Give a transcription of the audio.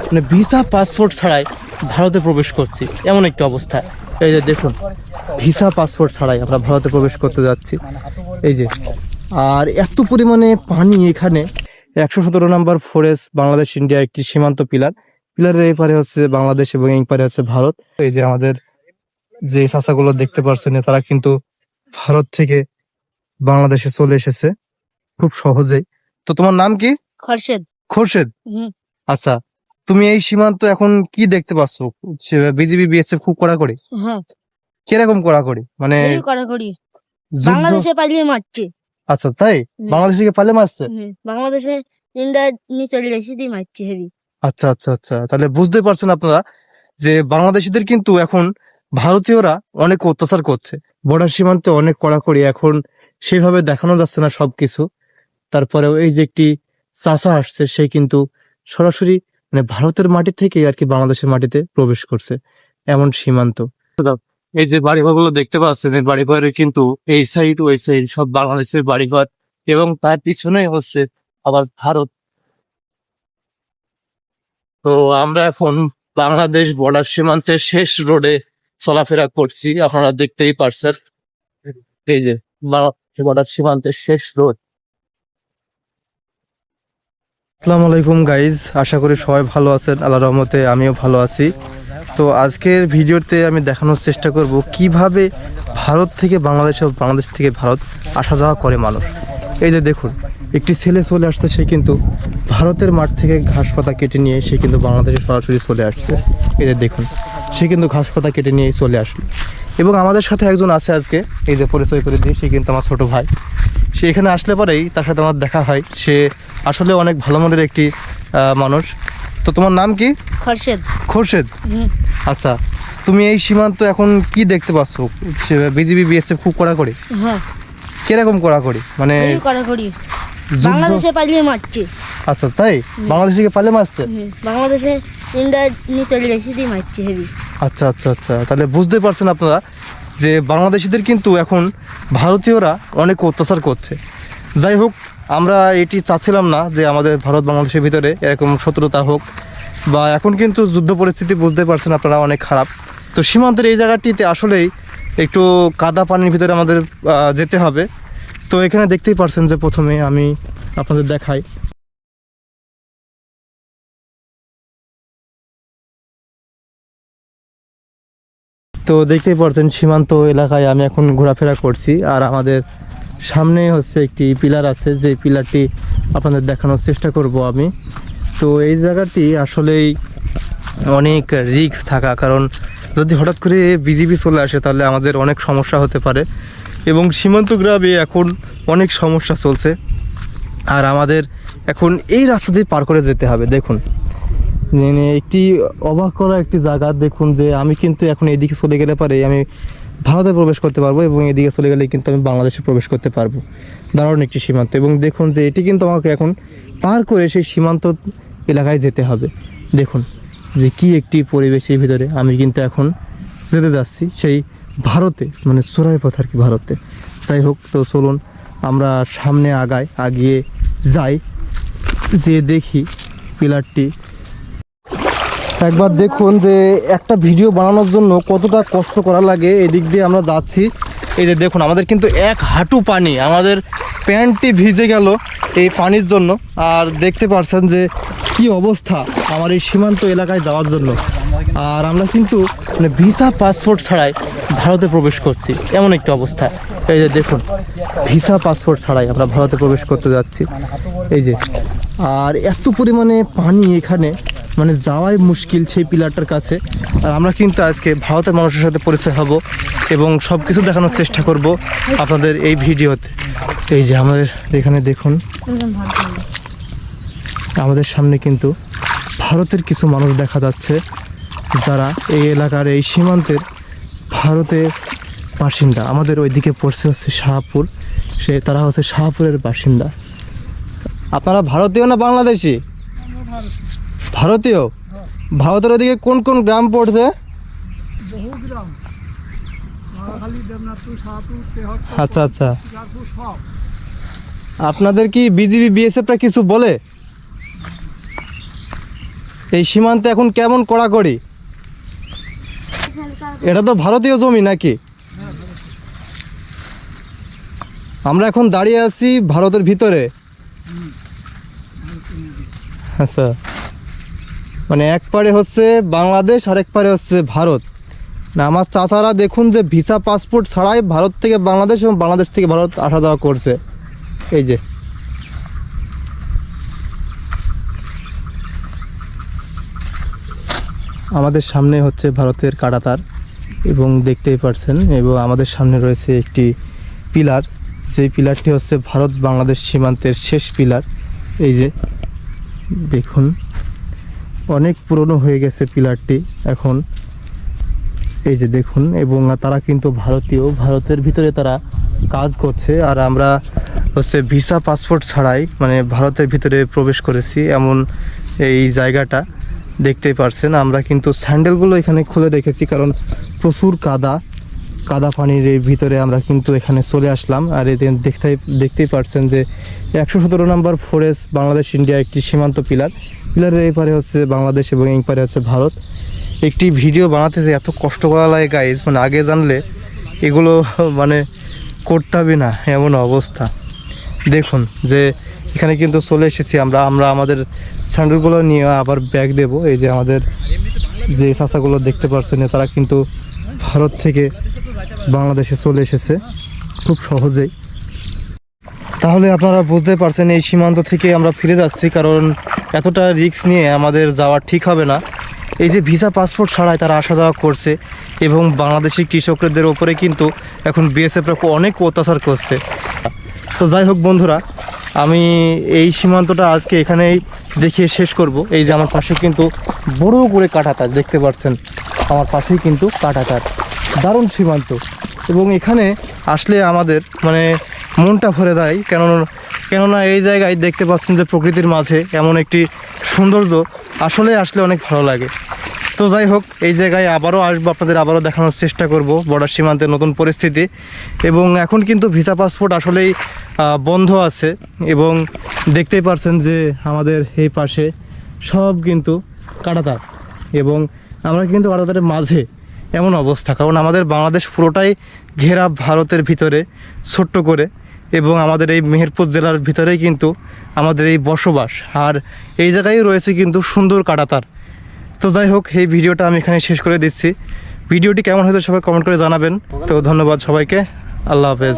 মানে visa passport ছাড়াই ভারতে প্রবেশ করছি এমন একটি অবস্থা। এই যে দেখুন, ভিসা পাসপোর্ট ছাড়াই আমরা ভারতে প্রবেশ করতে যাচ্ছি। এই যে, আর এত পরিমাণে পানি এখানে। 117 নম্বর ফরেস্ট বাংলাদেশ ইন্ডিয়া একটি সীমান্ত পিলারের এই পারে হচ্ছে বাংলাদেশ এবং এই পারে হচ্ছে ভারত। এই যে আমাদের যে চাচাগুলো দেখতে পাচ্ছেন, তারা কিন্তু ভারত থেকে বাংলাদেশে চলে এসেছে খুব সহজেই। তো তোমার নাম কি? খোরশেদ। খোরশেদ। হুম। আচ্ছা, তুমি এই সীমান্ত এখন কি দেখতে পাচ্ছ? বিজিবি বিএসএফ খুব কড়াকড়ি? হ্যাঁ, কিরকম কড়াকড়ি? মানে এই কড়াকড়ি যুদ্ধ? বাংলাদেশে পালিয়ে মারছে। আচ্ছা তাই? বাংলাদেশ থেকে পালে মারছে? বাংলাদেশে ইন্ডিয়ার নিচে রেসি দিয়ে মারছে হেভি। আচ্ছা আচ্ছা আচ্ছা, তাহলে বুঝতে পারছেন আপনারা যে বাংলাদেশিদের কিন্তু এখন ভারতীয়রা অনেক অত্যাচার করছে। বর্ডার সীমান্তে অনেক কড়াকড়ি, এখন সেভাবে দেখানো যাচ্ছে না সবকিছু। তারপরেও এই যে একটি চাচা আসছে, সে কিন্তু সরাসরি মানে ভারতের মাটি থেকে আর কি বাংলাদেশের মাটিতে প্রবেশ করছে, এমন সীমান্ত। এই যে বাড়িঘরগুলো দেখতে পাচ্ছেন, এই বাড়িঘরে কিন্তু এই সাইড ওই সাইড সব বাংলাদেশের বাড়িঘর, এবং তার পিছনেই হচ্ছে আবার ভারত। তো আমরা এখন বাংলাদেশ বর্ডার সীমান্তের শেষ রোডে চলাফেরা করছি, আপনারা দেখতেই পারছেন। এই যে বর্ডার সীমান্তের শেষ রোড। আসসালামু আলাইকুম গাইজ, আশা করি সবাই ভালো আছেন। আল্লাহর রহমতে আমিও ভালো আছি। তো আজকের ভিডিওতে আমি দেখানোর চেষ্টা করব কিভাবে ভারত থেকে বাংলাদেশে, বাংলাদেশ থেকে ভারত আসা যাওয়া করে মানুষ। এই যে দেখুন, একটি ছেলে চলে আসছে, সে কিন্তু ভারতের মাঠ থেকে ঘাস পাতা কেটে নিয়ে সে কিন্তু বাংলাদেশে সরাসরি চলে আসছে। এই যে দেখুন, সে কিন্তু ঘাস পাতা কেটে নিয়ে চলে আসলো। এবং আমাদের সাথে একজন আছে আজকে, এই যে পরিচয় করে দিয়ে, সে কিন্তু আমার ছোট ভাই। সে এখানে আসলে পরেই তার সাথে আমার দেখা হয়। সে আসলে অনেক ভালো মনের একটি মানুষ। তো তোমার নাম কি? খোরশেদ। খোরশেদ। আচ্ছা, তুমি এই সীমান্ত এখন কি দেখতে পাচ্ছ? বিজিবি বিএসএফ খুব কড়াকড়ি? হ্যাঁ, কিরকম কড়াকড়ি? মানে এই কড়াকড়ি যুদ্ধ? বাংলাদেশে পালিয়ে মারছে। আচ্ছা তাই? বাংলাদেশ থেকে পালে মারছে? বাংলাদেশে ইন্ডিয়ার নিচে রেসি দিয়ে মারছে হেভি। আচ্ছা আচ্ছা আচ্ছা, তাহলে বুঝতে পারছেন আপনারা যে বাংলাদেশিদের কিন্তু এখন ভারতীয়রা অনেক অত্যাচার করছে। যাই হোক, আমরা এটি চাচ্ছিলাম না যে আমাদের ভারত বাংলাদেশের ভিতরে এরকম শত্রুতা হোক, বা এখন কিন্তু যুদ্ধ পরিস্থিতি বুঝতে পারছেন আপনারা অনেক খারাপ। তো সীমান্তের এই জায়গাটিতে আসলেই একটু কাদা পানির ভিতরে আমাদের যেতে হবে। তো এখানে দেখতেই পারছেন যে প্রথমে আমি আপনাদের দেখাই। তো দেখতেই পারছেন সীমান্ত এলাকায় আমি এখন ঘোরাফেরা করছি, আর আমাদের সামনে হচ্ছে একটি পিলার আছে, যে পিলারটি আপনাদের দেখানোর চেষ্টা করব আমি। তো এই জায়গাটি আসলেই অনেক রিস্ক থাকা, কারণ যদি হঠাৎ করে বিজিবি চলে আসে তাহলে আমাদের অনেক সমস্যা হতে পারে। এবং সীমান্ত গ্রামে এখন অনেক সমস্যা চলছে, আর আমাদের এখন এই রাস্তা দিয়ে পার করে যেতে হবে। দেখুন, মানে একটি অবাক করা একটি জায়গা। দেখুন যে আমি কিন্তু এখন এদিকে চলে গেলে পারে আমি ভারতে প্রবেশ করতে পারবো, এবং এদিকে চলে গেলে কিন্তু আমি বাংলাদেশে প্রবেশ করতে পারবো। দারুণ একটি সীমান্ত। এবং দেখুন যে এটি কিন্তু আমাকে এখন পার করে সেই সীমান্ত এলাকায় যেতে হবে। দেখুন যে কি একটি পরিবেশের ভিতরে আমি কিন্তু এখন যেতে যাচ্ছি, সেই ভারতে, মানে চোরাই পথ আর কি ভারতে। যাই হোক, তো চলুন আমরা সামনে আগিয়ে যাই, যে দেখি পিলারটি। একবার দেখুন যে একটা ভিডিও বানানোর জন্য কতটা কষ্ট করা লাগে। এদিক দিয়ে আমরা যাচ্ছি, এই যে দেখুন আমাদের কিন্তু এক হাঁটু পানি, আমাদের প্যান্টটি ভিজে গেল এই পানির জন্য। আর দেখতে পাচ্ছেন যে কি অবস্থা আমার এই সীমান্ত এলাকায় যাওয়ার জন্য। আর আমরা কিন্তু মানে ভিসা পাসপোর্ট ছাড়াই ভারতে প্রবেশ করছি, এমন একটি অবস্থা। এই যে দেখুন, ভিসা পাসপোর্ট ছাড়াই আমরা ভারতে প্রবেশ করতে যাচ্ছি। এই যে, আর এত পরিমাণে পানি এখানে, মানে যাওয়াই মুশকিল সেই পিলারটার কাছে। আর আমরা কিন্তু আজকে ভারতের মানুষের সাথে পরিচয় হব এবং সব কিছু দেখানোর চেষ্টা করব আপনাদের এই ভিডিওতে। এই যে আমাদের এখানে দেখুন, আমাদের সামনে কিন্তু ভারতের কিছু মানুষ দেখা যাচ্ছে, যারা এই এলাকার এই সীমান্তের ভারতের বাসিন্দা। আমাদের ওইদিকে পড়ছে হচ্ছে শাহপুর, তারা হচ্ছে শাহপুরের বাসিন্দা। আপনারা ভারতীয় না বাংলাদেশি? ভারতীয়। ভারতের ওদিকে কোন কোন গ্রাম পড়ছে? আচ্ছা আচ্ছা, আপনাদের কি বিজিবি বিএসএফরা কিছু বলে? এই সীমান্তে এখন কেমন কড়াকড়ি? এটা তো ভারতীয় জমি নাকি? আমরা এখন দাঁড়িয়ে আছি ভারতের ভিতরে। আচ্ছা, মানে এক পারে হচ্ছে বাংলাদেশ আর এক পারে হচ্ছে ভারত। না, আমার চাচারা দেখুন যে ভিসা পাসপোর্ট ছাড়াই ভারত থেকে বাংলাদেশ এবং বাংলাদেশ থেকে ভারত আসা যাওয়া করছে। এই যে আমাদের সামনে হচ্ছে ভারতের কাঁটাতার এবং দেখতেই পাচ্ছেন, এবং আমাদের সামনে রয়েছে একটি পিলার, যেই পিলারটি হচ্ছে ভারত বাংলাদেশ সীমান্তের শেষ পিলার। এই যে দেখুন, অনেক পুরনো হয়ে গেছে পিলারটি এখন। এই যে দেখুন, এবং তারা কিন্তু ভারতীয়, ভারতের ভিতরে তারা কাজ করছে, আর আমরা হচ্ছে ভিসা পাসপোর্ট ছাড়াই মানে ভারতের ভিতরে প্রবেশ করেছি। এমন এই জায়গাটা দেখতেই পারছেন। আমরা কিন্তু স্যান্ডেলগুলো এখানে খুলে রেখেছি, কারণ প্রচুর কাদা পানির এই ভিতরে আমরা কিন্তু এখানে চলে আসলাম। আর এতে দেখতেই পারছেন যে 117 নম্বর ফরেস্ট বাংলাদেশ ইন্ডিয়া একটি সীমান্ত পিলারের এই পারে হচ্ছে বাংলাদেশ এবং এই পারে হচ্ছে ভারত। একটি ভিডিও বানাতে যে এত কষ্ট করা লাগে গাইজ, মানে আগে জানলে এগুলো মানে করতে হবে না, এমন অবস্থা। দেখুন যে এখানে কিন্তু চলে এসেছি আমরা আমাদের স্যান্ডেলগুলো নিয়ে আবার ব্যাগ দেব। এই যে আমাদের যে চাচাগুলো দেখতে পাচ্ছেন, তারা কিন্তু ভারত থেকে বাংলাদেশে চলে এসেছে খুব সহজেই। তাহলে আপনারা বুঝতে পারছেন এই সীমান্ত থেকে আমরা ফিরে যাচ্ছি, কারণ এতটা রিস্ক নিয়ে আমাদের যাওয়া ঠিক হবে না। এই যে ভিসা পাসপোর্ট ছাড়াই তারা আসা যাওয়া করছে, এবং বাংলাদেশি কৃষকদের ওপরে কিন্তু এখন বিএসএফরা অনেক অত্যাচার করছে। তো যাই হোক বন্ধুরা, আমি এই সীমান্তটা আজকে এখানেই দেখিয়ে শেষ করব। এই যে আমার পাশে কিন্তু বড় করে কাঁটাতার দেখতে পাচ্ছেন, আমার পাশেই কিন্তু কাঁটাতার, দারুণ সীমান্ত। এবং এখানে আসলে আমাদের মানে মনটা ভরে দেয়, কেননা এই জায়গায় দেখতে পাচ্ছেন যে প্রকৃতির মাঝে এমন একটি সৌন্দর্য আসলে আসলে অনেক ভালো লাগে। তো যাই হোক, এই জায়গায় আবারও আসবো, আপনাদের আবারও দেখানোর চেষ্টা করব বর্ডার সীমান্তের নতুন পরিস্থিতি। এবং এখন কিন্তু ভিসা পাসপোর্ট আসলেই বন্ধ আছে, এবং দেখতেই পারছেন যে আমাদের এই পাশে সব কিন্তু কাঁটাতার, এবং আমরা কিন্তু কাঁটাতারের মাঝে এমন অবস্থা, কারণ আমাদের বাংলাদেশ পুরোটাই ঘেরা ভারতের ভিতরে ছোট্ট করে, এবং আমাদের এই মেহেরপুর জেলার ভিতরেই কিন্তু আমাদের এই বসবাস, আর এই জায়গায় রয়েছে কিন্তু সুন্দর কাঁটাতার। তো যাই হোক, এই ভিডিওটা আমি এখানে শেষ করে দিচ্ছি। ভিডিওটি কেমন হয়েছে সবাই কমেন্ট করে জানাবেন। তো ধন্যবাদ সবাইকে, আল্লাহ হাফেজ।